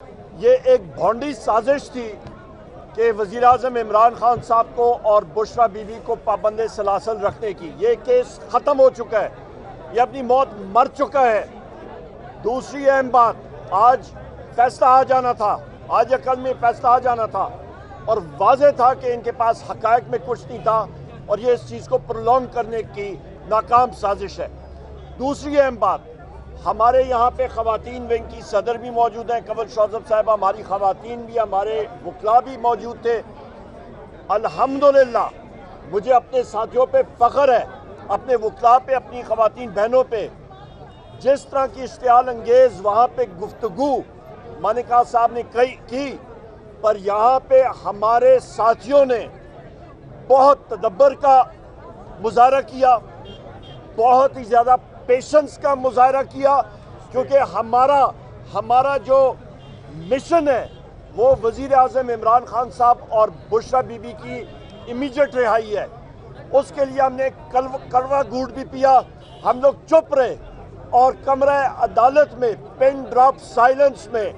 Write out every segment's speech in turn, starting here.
یہ ایک بھونڈی سازش تھی کہ وزیر اعظم عمران خان صاحب کو اور بشرا بی بی کو پابند سلاسل رکھنے کی۔ یہ کیس ختم ہو چکا ہے، یہ اپنی موت مر چکا ہے۔ دوسری اہم بات، آج فیصلہ آ جانا تھا، آج یا کل میں فیصلہ آ جانا تھا، اور واضح تھا کہ ان کے پاس حقائق میں کچھ نہیں تھا اور یہ اس چیز کو پرولونگ کرنے کی ناکام سازش ہے۔ دوسری اہم بات، ہمارے یہاں پہ خواتین ونگ کی صدر بھی موجود ہیں، کنول شوذب صاحبہ، ہماری خواتین بھی، ہمارے وکلاء بھی موجود تھے۔ الحمدللہ مجھے اپنے ساتھیوں پہ فخر ہے، اپنے وکلاء پہ، اپنی خواتین بہنوں پہ۔ جس طرح کی اشتعال انگیز وہاں پہ گفتگو مانیکا صاحب نے کی، پر یہاں پہ ہمارے ساتھیوں نے بہت تدبر کا مظاہرہ کیا، بہت ہی زیادہ پیشنس کا مظاہرہ کیا، کیونکہ ہمارا جو مشن ہے وہ وزیر اعظم عمران خان صاحب اور بشرا بی بی کی امیجیٹ رہائی ہے۔ اس کے لیے ہم نے کڑوا گھونٹ بھی پیا، ہم لوگ چپ رہے اور کمرہ عدالت میں پن ڈراپ سائلنس میں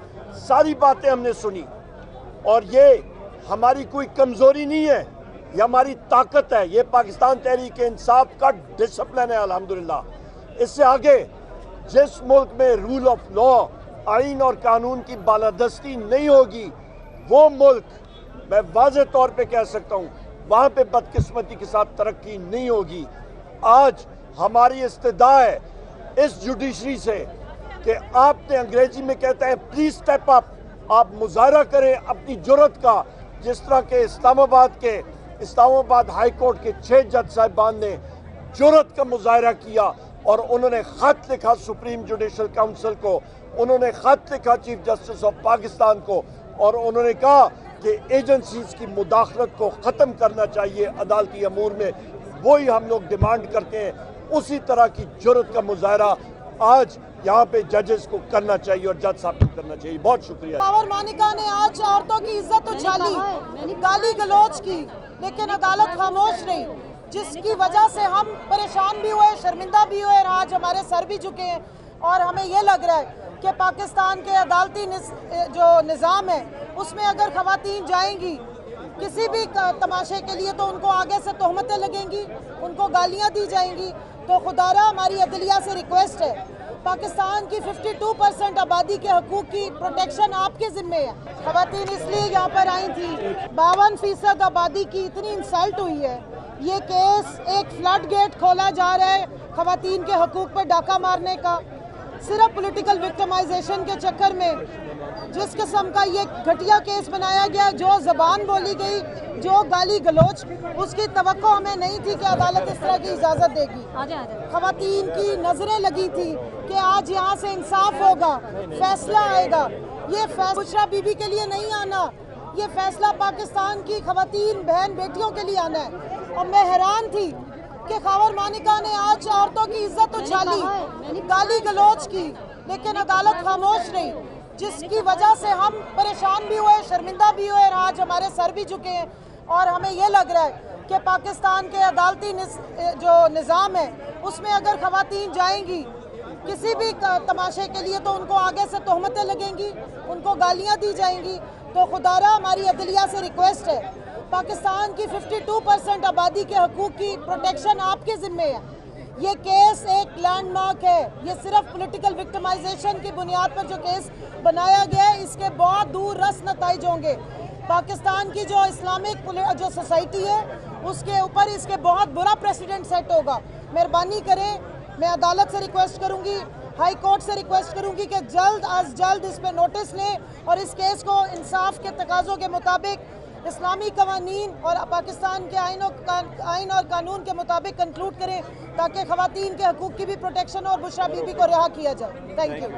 ساری باتیں ہم نے سنی، اور یہ ہماری کوئی کمزوری نہیں ہے، یہ ہماری طاقت ہے، یہ پاکستان تحریک انصاف کا ڈسپلن ہے۔ الحمدللہ اس سے آگے جس ملک میں رول آف لا، آئین اور قانون کی بالادستی نہیں ہوگی، وہ ملک میں واضح طور پہ کہہ سکتا ہوں وہاں پہ بدقسمتی کے ساتھ ترقی نہیں ہوگی۔ آج ہماری استدعا ہے اس جوڈیشری سے کہ آپ نے، انگریزی میں کہتے ہیں پلیز سٹیپ اپ، آپ مظاہرہ کریں اپنی جرأت کا، جس طرح کہ اسلام آباد ہائی کورٹ کے 6 جج صاحبان نے جرأت کا مظاہرہ کیا، اور انہوں نے خط لکھا سپریم جوڈیشل کونسل کو، انہوں نے خط لکھا چیف جسٹس آف پاکستان کو، اور انہوں نے کہا کہ ایجنسیز کی مداخلت کو ختم کرنا چاہیے عدالتی امور میں۔ وہی ہم لوگ ڈیمانڈ کرتے ہیں، اسی طرح کی جرأت کا مظاہرہ آج یہاں پہ ججز کو کرنا چاہیے اور جج صاحب کو کرنا چاہیے۔ بہت شکریہ۔ پاور مانیکا نے آج عورتوں کی عزت اچھالی، گالی گلوچ کی، لیکن عدالت خاموش رہی، جس کی وجہ سے ہم پریشان بھی ہوئے، شرمندہ بھی ہوئے، اور آج ہمارے سر بھی جھکے ہیں، اور ہمیں یہ لگ رہا ہے کہ پاکستان کے عدالتی جو نظام ہے اس میں اگر خواتین جائیں گی کسی بھی تماشے کے لیے تو ان کو آگے سے تہمتیں لگیں گی، ان کو گالیاں دی جائیں گی۔ تو خدارہ ہماری عدلیہ سے ریکویسٹ ہے، پاکستان کی 52% آبادی کے حقوق کی پروٹیکشن آپ کے ذمہ ہے۔ خواتین اس لیے یہاں پر آئی تھی، 52% آبادی کی اتنی انسلٹ ہوئی ہے، یہ کیس ایک فلڈ گیٹ کھولا جا رہا ہے خواتین کے حقوق پر ڈاکہ مارنے کا، صرف پولیٹیکل وکٹمائزیشن کے چکر میں جس قسم کا یہ گھٹیا کیس بنایا گیا، جو زبان بولی گئی، جو گالی گلوچ، اس کی توقع ہمیں نہیں تھی کہ عدالت اس طرح کی اجازت دے گی۔ خواتین کی نظریں لگی تھی کہ آج یہاں سے انصاف ہوگا، فیصلہ آئے گا۔ یہ فیصلہ بشرا بی بی کے لیے نہیں آنا، یہ فیصلہ پاکستان کی خواتین بہن بیٹیوں کے لیے آنا ہے۔ اور میں حیران تھی کہ خاور مانیکا نے آج عورتوں کی عزت اچھالی، گالی گلوچ کی، لیکن عدالت خاموش رہی، جس کی وجہ سے ہم پریشان بھی ہوئے، شرمندہ بھی ہوئے، اور آج ہمارے سر بھی جھکے ہیں، اور ہمیں یہ لگ رہا ہے کہ پاکستان کے عدالتی جو نظام ہے اس میں اگر خواتین جائیں گی کسی بھی تماشے کے لیے تو ان کو آگے سے تہمتیں لگیں گی، ان کو گالیاں دی جائیں گی۔ تو خدارہ ہماری عدلیہ سے ریکویسٹ ہے، پاکستان کی 52% آبادی کے حقوق کی پروٹیکشن آپ کے ذمہ ہے۔ یہ کیس ایک لینڈ مارک ہے، یہ صرف پولیٹیکل وکٹمائزیشن کی بنیاد پر جو کیس بنایا گیا ہے، اس کے بہت دور رس نتائج ہوں گے۔ پاکستان کی جو اسلامک جو سوسائٹی ہے اس کے اوپر اس کے بہت برا پریسیڈنٹ سیٹ ہوگا۔ مہربانی کریں، میں عدالت سے ریکویسٹ کروں گی، ہائی کورٹ سے ریکویسٹ کروں گی کہ جلد از جلد اس پہ نوٹس لیں اور اس کیس کو انصاف کے تقاضوں کے مطابق، اسلامی قوانین اور پاکستان کے آئین اور قانون کے مطابق کنکلوڈ کریں، تاکہ خواتین کے حقوق کی بھی پروٹیکشن اور بشرا بی بی کو رہا کیا جائے۔ Thank you.